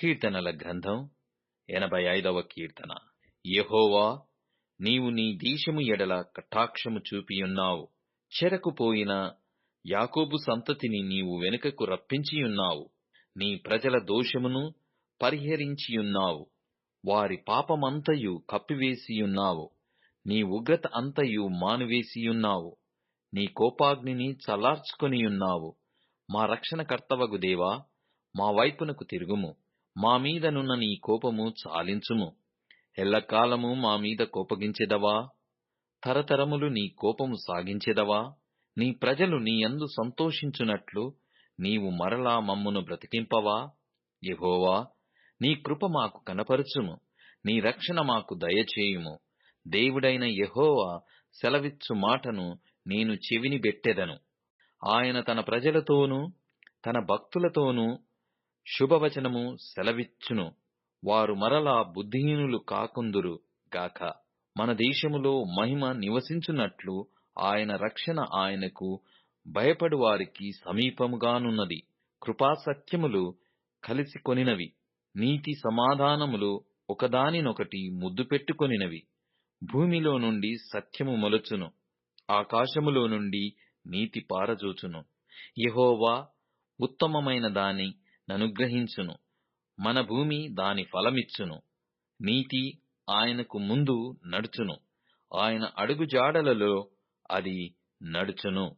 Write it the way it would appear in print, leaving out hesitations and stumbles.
కీర్తనల గ్రంథం 85వ కీర్తన. యెహోవా, నీవు నీ దేశము ఎడల కటాక్షము చూపియున్నావు. చెరకుపోయిన యాకోబు సంతతిని నీవు వెనుకకు రప్పించియున్నావు. నీ ప్రజల దోషమును పరిహరించియున్నావు. వారి పాపమంతయు కప్పివేసియున్నావు. నీ ఉగ్రత అంతయు మానివేసియున్నావు. నీ కోపాగ్నిని చల్లార్చుకొనియున్నావు. మా రక్షణకర్తవగు దేవా, మా వైపునకు తిరుగుము. మా మీదనున్న నీ కోపము చాలించుము. ఎల్లకాలము మా మీద కోపగించెదవా? తరతరములు నీ కోపము సాగించెదవా? నీ ప్రజలు నీ యందు సంతోషించునట్లు నీవు మరలా మమ్మును బ్రతికింపవా? యెహోవా, నీ కృప మాకు కనపరచుము. నీ రక్షణ మాకు దయచేయుము. దేవుడైన యెహోవా సెలవిచ్చు మాటను నేను చెవిని బెట్టెదను. ఆయన తన ప్రజలతోనూ తన భక్తులతోనూ శుభవచనము సెలవిచ్చును. వారు మరలా బుద్ధిహీనులు కాకుందురు గాక. మన దేశములో మహిమ నివసించునట్లు ఆయన రక్షణ ఆయనకు భయపడు వారికి సమీపముగానున్నది. కృపాసత్యములు కలిసి కొనినవి. నీతి సమాధానములు ఒకదానినొకటి ముద్దు పెట్టుకొనినవి. భూమిలో నుండి సత్యము మొలచును. ఆకాశములో నుండి నీతి పారజోచును. యెహోవా ఉత్తమమైన దాని ననుగ్రహించును. మన భూమి దాని ఫలమిచ్చును. నీతి ఆయనకు ముందు నడుచును. ఆయన అడుగుజాడలలో అది నడుచును.